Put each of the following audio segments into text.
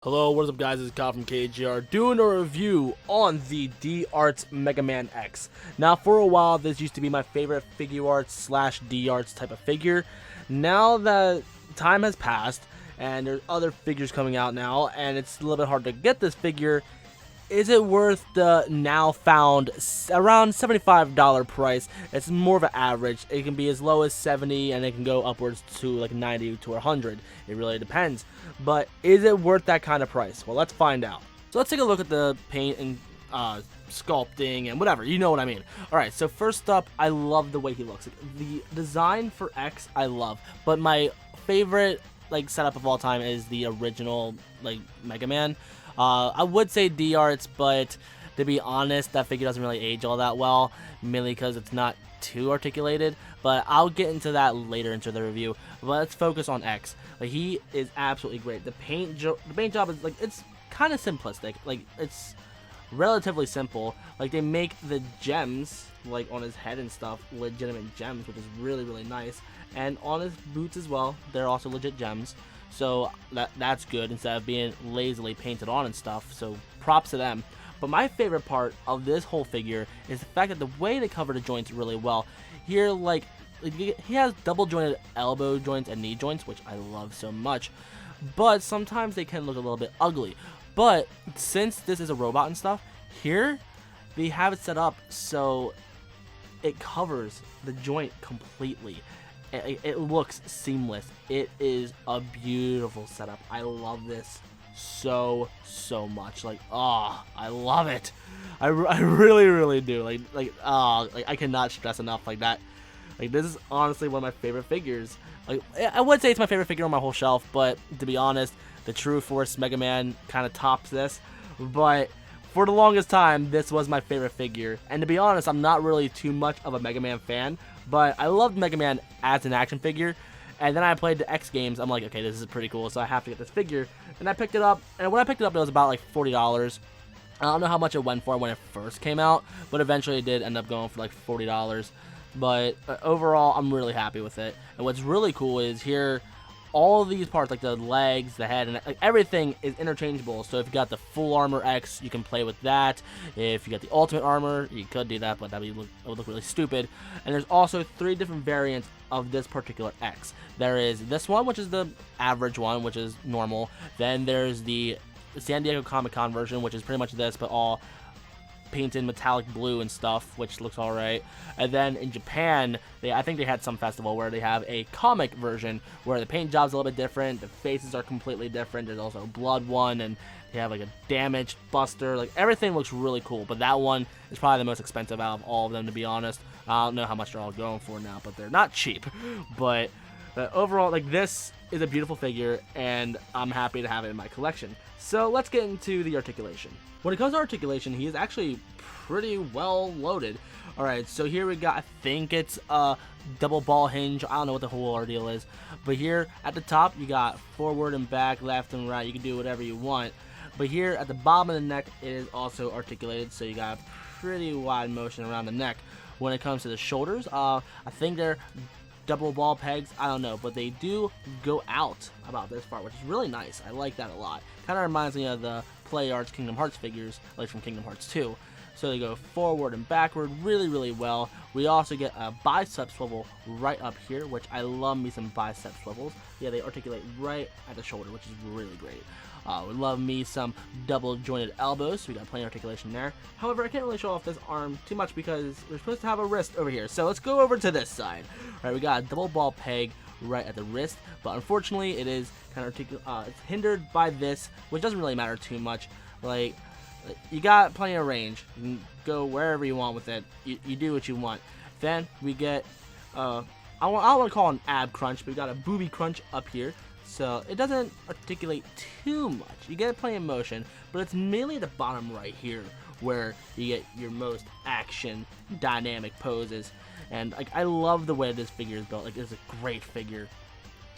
Hello, what is up guys, it's Kyle from KGR doing a review on the D-arts Megaman X. Now for a while this used to be my favorite figure arts slash D-arts type of figure. Now that time has passed and there's other figures coming out now and it's a little bit hard to get this figure, is it worth the now found around $75 price? It's more of an average. It can be as low as 70 and it can go upwards to like 90 to 100. It really depends. But is it worth that kind of price? Well, let's find out. So let's take a look at the paint and sculpting and whatever, you know what I mean. Alright, so first up, I love the way he looks. The design for X I love, but my favorite setup of all time is the original Mega Man. I would say D-arts, but to be honest, that figure doesn't really age all that well, mainly because it's not too articulated, but I'll get into that later into the review. But let's focus on X. He is absolutely great. The paint job is it's kind of simplistic. It's relatively simple. They make the gems on his head and stuff legitimate gems, which is really nice, and on his boots as well, they're also legit gems. So that's good instead of being lazily painted on and stuff, so props to them. But my favorite part of this whole figure is the fact that the way they cover the joints really well. Here, he has double jointed elbow joints and knee joints, which I love so much, but sometimes they can look a little bit ugly. But since this is a robot and stuff, here they have it set up so it covers the joint completely. It looks seamless. It is a beautiful setup. I love this so much. I love it. I really do. I cannot stress enough that. This is honestly one of my favorite figures. I would say it's my favorite figure on my whole shelf, but to be honest, the True Force Mega Man kind of tops this. But for the longest time, this was my favorite figure. And to be honest, I'm not really too much of a Mega Man fan, but I loved Mega Man as an action figure. And then I played the X games. I'm like, okay, this is pretty cool, so I have to get this figure. And I picked it up, and when I picked it up, it was about $40. I don't know how much it went for when it first came out, but eventually it did end up going for $40. But overall, I'm really happy with it. And what's really cool is here, all of these parts, the legs, the head, and everything is interchangeable. So if you got the full armor X, you can play with that. If you got the ultimate armor, you could do that, but it would look really stupid. And there's also 3 different variants of this particular X. There is this one, which is the average one, which is normal. Then there's the San Diego Comic-Con version, which is pretty much this, but all painted metallic blue and stuff, which looks alright. And then in Japan, I think they had some festival where they have a comic version where the paint job's a little bit different, the faces are completely different. There's also a blood one, and they have a damaged buster. Everything looks really cool, but that one is probably the most expensive out of all of them, to be honest. I don't know how much they're all going for now, but they're not cheap. But overall, this is a beautiful figure, and I'm happy to have it in my collection. So let's get into the articulation. When it comes to articulation, he is actually pretty well loaded. Alright, so here we got, I think it's a double ball hinge. I don't know what the whole ordeal is. But here at the top, you got forward and back, left and right. You can do whatever you want. But here at the bottom of the neck, it is also articulated. So you got pretty wide motion around the neck. When it comes to the shoulders, I think they're double ball pegs, I don't know, but they do go out about this far, which is really nice. I like that a lot. Kind of reminds me of the Play Arts Kingdom Hearts figures, from Kingdom Hearts 2. So they go forward and backward really well. We also get a bicep swivel right up here, which I love me some bicep swivels. Yeah, they articulate right at the shoulder, which is really great. We love me some double jointed elbows, so we got plenty of articulation there. However, I can't really show off this arm too much because we're supposed to have a wrist over here. So let's go over to this side. Alright, we got a double ball peg right at the wrist, but unfortunately it is kind of it's hindered by this, which doesn't really matter too much. You got plenty of range. You can go wherever you want with it. You do what you want. Then we get I don't want to call it an ab crunch, but we got a booby crunch up here. So it doesn't articulate too much. You get plenty of motion, but it's mainly the bottom right here where you get your most action dynamic poses. And I love the way this figure is built. It's a great figure.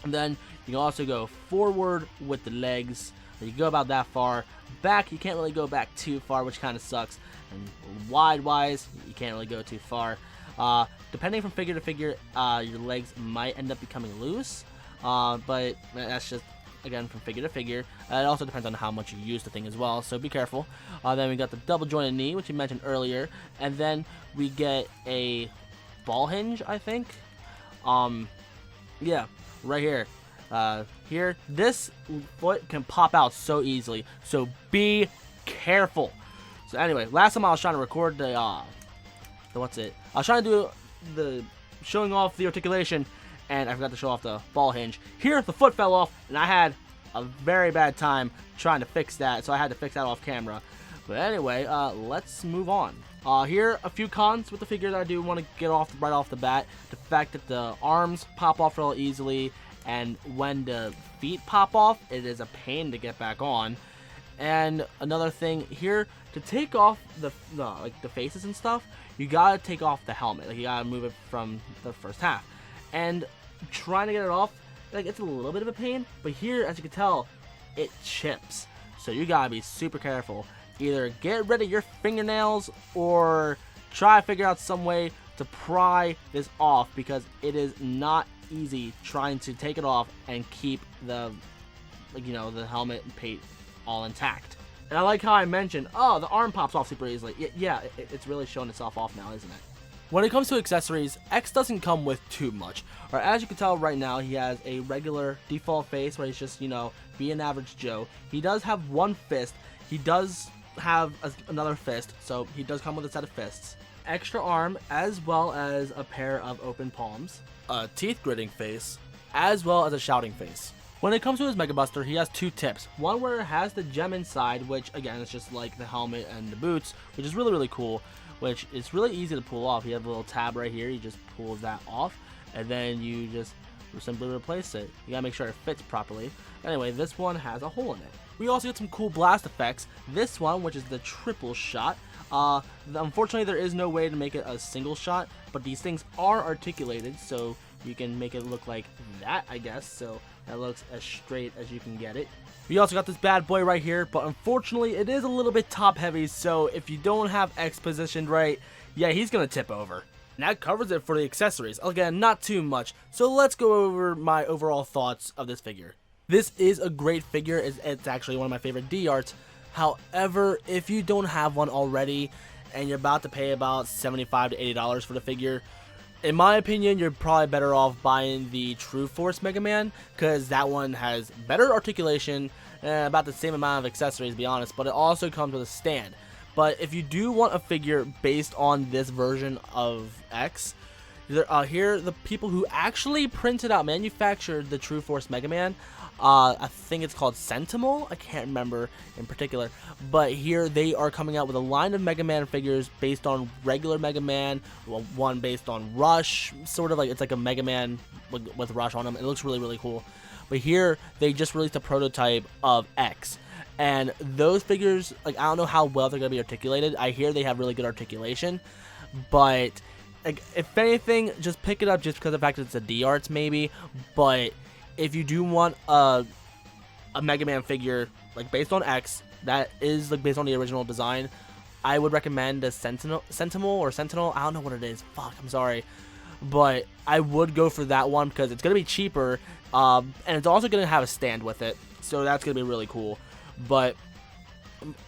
And then you can also go forward with the legs. You go about that far. Back, you can't really go back too far, which kind of sucks. And wide-wise, you can't really go too far. Depending from figure to figure, your legs might end up becoming loose. But that's just again, from figure to figure. It also depends on how much you use the thing as well, so be careful. Then we got the double jointed knee, which you mentioned earlier, and then we get a ball hinge, I think. Yeah, right here. Here, this foot can pop out so easily, so be careful. So anyway, last time I was trying to record I was trying to do the showing off the articulation, and I forgot to show off the ball hinge. Here, the foot fell off, and I had a very bad time trying to fix that, so I had to fix that off camera. But anyway, let's move on. Here, a few cons with the figure that I do want to get off right off the bat. The fact that the arms pop off real easily, and when the feet pop off, it is a pain to get back on. And another thing here, to take off the faces and stuff, you gotta take off the helmet. Like, you gotta move it from the first half. And trying to get it off, like, it's a little bit of a pain, but here, as you can tell, it chips. So you gotta be super careful. Either get rid of your fingernails or try to figure out some way to pry this off, because it is not easy trying to take it off and keep the, the helmet and paint all intact. And I like how I mentioned, oh, the arm pops off super easily. Yeah, it's really showing itself off now, isn't it? When it comes to accessories, X doesn't come with too much. Or as you can tell right now, he has a regular default face where he's just, be an average Joe. He does have one fist. He does have another fist, so he does come with a set of fists. Extra arm, as well as a pair of open palms. A teeth gritting face, as well as a shouting face. When it comes to his Mega Buster, he has two tips. One where it has the gem inside, which again is just like the helmet and the boots, which is really, really cool, which is really easy to pull off. You have a little tab right here, you just pull that off, and then you just simply replace it. You gotta make sure it fits properly. Anyway, this one has a hole in it. We also get some cool blast effects. This one, which is the triple shot, unfortunately there is no way to make it a single shot, but these things are articulated, so you can make it look like that, I guess, so that looks as straight as you can get it. We also got this bad boy right here, but unfortunately it is a little bit top heavy, so if you don't have X positioned right, yeah, he's gonna tip over. And that covers it for the accessories. Again, not too much, so let's go over my overall thoughts of this figure. This is a great figure. It's actually one of my favorite D-arts. However, if you don't have one already and you're about to pay about $75 to $80 for the figure, in my opinion, you're probably better off buying the True Force Mega Man, because that one has better articulation, about the same amount of accessories, to be honest, but it also comes with a stand. But if you do want a figure based on this version of X, here the people who actually printed out, manufactured the True Force Mega Man, I think it's called Sentinel, I can't remember in particular, but here they are coming out with a line of Mega Man figures based on regular Mega Man, one based on Rush, sort of like, it's like a Mega Man with Rush on them. It looks really, really cool. But here they just released a prototype of X, and those figures, like, I don't know how well they're going to be articulated. I hear they have really good articulation, but like, if anything, just pick it up just because of the fact that it's a D-arts maybe. But if you do want a Mega Man figure like based on X that is like based on the original design, I would recommend the Sentinel. I don't know what it is. Fuck, I'm sorry, but I would go for that one because it's gonna be cheaper, and it's also gonna have a stand with it, so that's gonna be really cool. But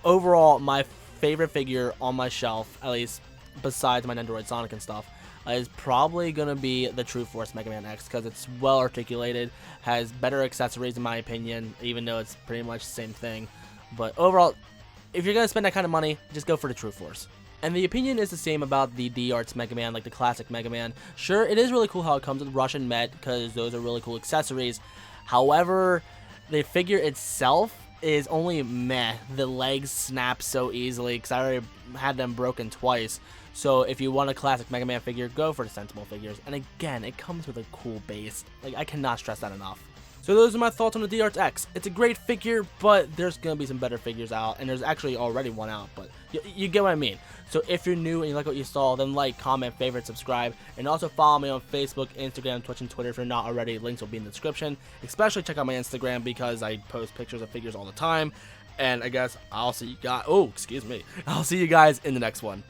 overall, my favorite figure on my shelf, at least besides my Nendoroid Sonic and stuff, is probably going to be the True Force Mega Man X, because it's well articulated, has better accessories in my opinion, even though it's pretty much the same thing. But overall, if you're going to spend that kind of money, just go for the True Force. And the opinion is the same about the D-arts Mega Man, like the classic Mega Man. Sure, it is really cool how it comes with Rush and Met, because those are really cool accessories. However, the figure itself is only meh. The legs snap so easily, because I already had them broken twice. So if you want a classic Mega Man figure, go for the Sentinel figures. And again, it comes with a cool base. Like, I cannot stress that enough. So those are my thoughts on the D-arts X. It's a great figure, but there's going to be some better figures out. And there's actually already one out, but you get what I mean. So if you're new and you like what you saw, then like, comment, favorite, subscribe. And also follow me on Facebook, Instagram, Twitch, and Twitter if you're not already. Links will be in the description. Especially check out my Instagram, because I post pictures of figures all the time. And I guess I'll see you guys. Oh, excuse me. I'll see you guys in the next one.